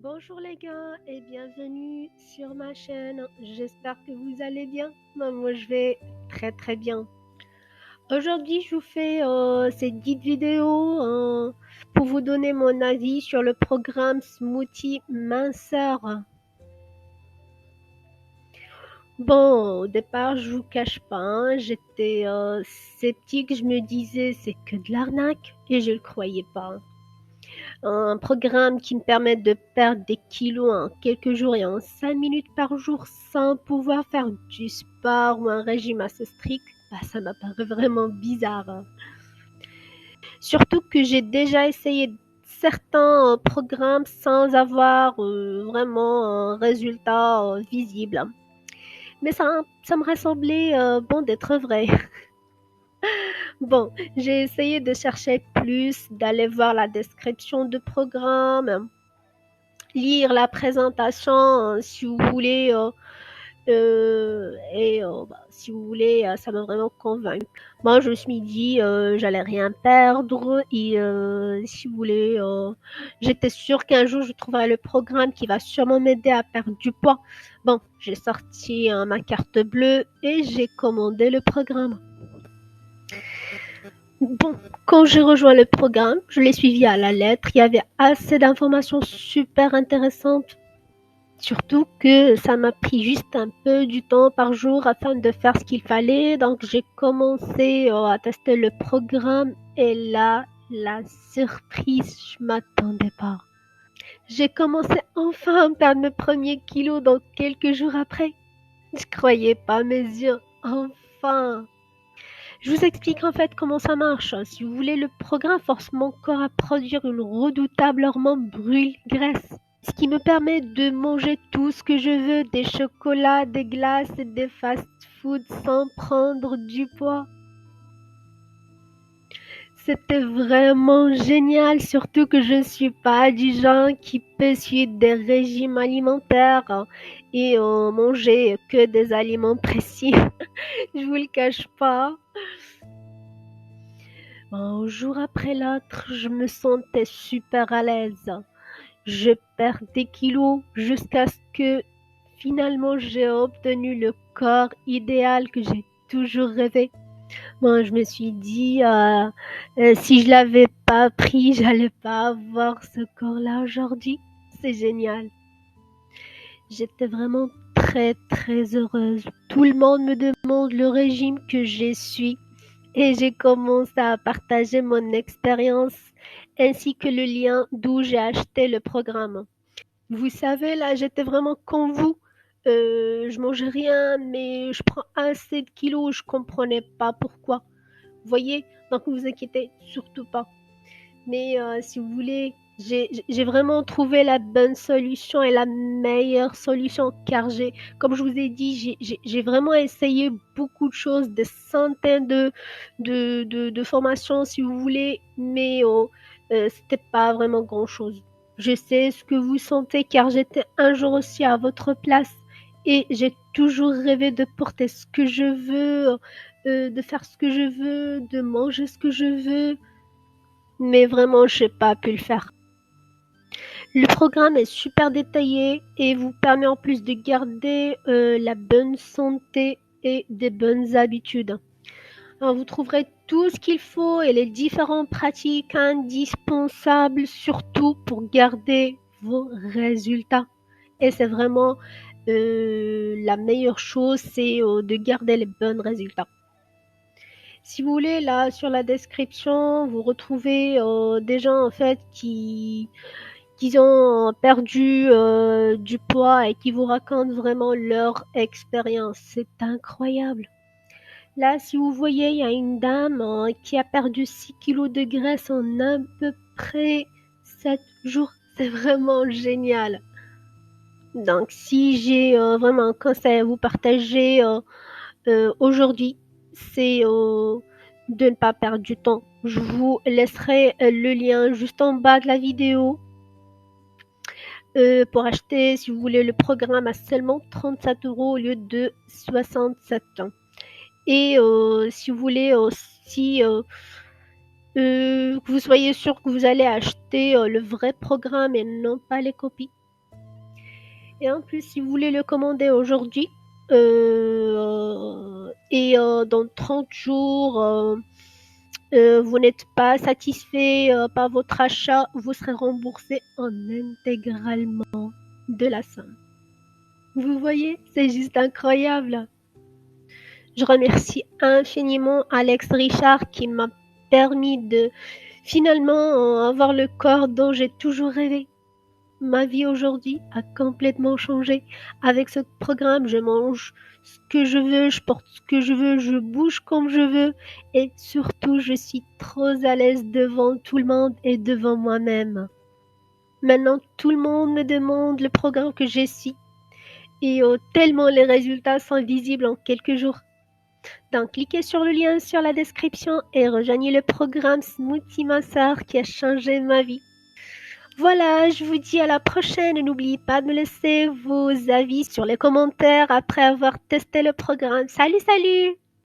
Bonjour les gars et bienvenue sur ma chaîne. J'espère que vous allez bien. Moi je vais très bien. Aujourd'hui je vous fais cette petite vidéo pour vous donner mon avis sur le programme Smoothie Minceur. Bon, au départ je vous cache pas, j'étais sceptique, je me disais c'est que de l'arnaque et je le croyais pas. Un programme qui me permet de perdre des kilos en quelques jours et en 5 minutes par jour sans pouvoir faire du sport ou un régime assez strict, ça m'apparaît vraiment bizarre. Surtout que j'ai déjà essayé certains programmes sans avoir vraiment un résultat visible. Mais ça me ressemblait bon d'être vrai. Bon, j'ai essayé de chercher plus, d'aller voir la description du programme, lire la présentation si vous voulez si vous voulez ça m'a vraiment convaincu. Moi je me suis dit j'allais rien perdre et si vous voulez j'étais sûre qu'un jour je trouverai le programme qui va sûrement m'aider à perdre du poids. Bon, j'ai sorti ma carte bleue et j'ai commandé le programme. Bon, quand j'ai rejoint le programme, je l'ai suivi à la lettre. Il y avait assez d'informations super intéressantes. Surtout que ça m'a pris juste un peu du temps par jour afin de faire ce qu'il fallait. Donc j'ai commencé à tester le programme et là, la surprise, je m'attendais pas. J'ai commencé enfin à perdre mes premiers kilos donc quelques jours après. Je croyais pas mes yeux. Enfin. Je vous explique en fait comment ça marche. Si vous voulez, le programme force mon corps à produire une redoutable hormone brûle-graisse, ce qui me permet de manger tout ce que je veux, des chocolats, des glaces et des fast-foods sans prendre du poids. C'était vraiment génial, surtout que je ne suis pas du genre qui peut suivre des régimes alimentaires et manger que des aliments précis. Je vous le cache pas. Un jour après l'autre, je me sentais super à l'aise. Je perds des kilos jusqu'à ce que finalement j'ai obtenu le corps idéal que j'ai toujours rêvé. Moi, je me suis dit, si je l'avais pas pris, j'allais pas avoir ce corps-là aujourd'hui. C'est génial. J'étais vraiment très heureuse. Tout le monde me demande le régime que je suis et j'ai commencé à partager mon expérience ainsi que le lien d'où j'ai acheté le programme. Vous savez, là, j'étais vraiment comme vous. Je mange rien, mais je prends assez de kilos, je comprenais pas pourquoi. Vous voyez? Donc ne vous inquiétez surtout pas. Mais si vous voulez, j'ai vraiment trouvé la bonne solution et la meilleure solution car comme je vous ai dit, j'ai vraiment essayé beaucoup de choses, des centaines de formations si vous voulez, mais c'était pas vraiment grand-chose. Je sais ce que vous sentez car j'étais un jour aussi à votre place et j'ai toujours rêvé de porter ce que je veux, de faire ce que je veux, de manger ce que je veux, mais vraiment, j'ai pas pu le faire. Le programme est super détaillé et vous permet en plus de garder la bonne santé et des bonnes habitudes. Alors, vous trouverez tout ce qu'il faut et les différentes pratiques indispensables, surtout pour garder vos résultats. Et c'est vraiment la meilleure chose, c'est de garder les bons résultats. Si vous voulez, là, sur la description, vous retrouvez des gens en fait qui ont perdu du poids et qui vous racontent vraiment leur expérience. C'est incroyable. Là, si vous voyez, il y a une dame qui a perdu 6 kilos de graisse en à peu près 7 jours. C'est vraiment génial. Donc, si j'ai vraiment un conseil à vous partager aujourd'hui, c'est de ne pas perdre du temps. Je vous laisserai le lien juste en bas de la vidéo pour acheter, si vous voulez, le programme à seulement 37 € au lieu de 67. Et si vous voulez aussi que vous soyez sûr que vous allez acheter le vrai programme et non pas les copies. Et en plus, si vous voulez le commander aujourd'hui, dans 30 jours, vous n'êtes pas satisfait par votre achat, vous serez remboursé en intégralement de la somme. Vous voyez, c'est juste incroyable. Je remercie infiniment Alex Richard qui m'a permis de finalement avoir le corps dont j'ai toujours rêvé. Ma vie aujourd'hui a complètement changé. Avec ce programme, je mange ce que je veux, je porte ce que je veux, je bouge comme je veux et surtout, je suis trop à l'aise devant tout le monde et devant moi-même. Maintenant, tout le monde me demande le programme que j'ai su et tellement les résultats sont visibles en quelques jours. Donc, cliquez sur le lien sur la description et rejoignez le programme Smoothie Masseur qui a changé ma vie. Voilà, je vous dis à la prochaine et n'oubliez pas de me laisser vos avis sur les commentaires après avoir testé le programme. Salut, salut!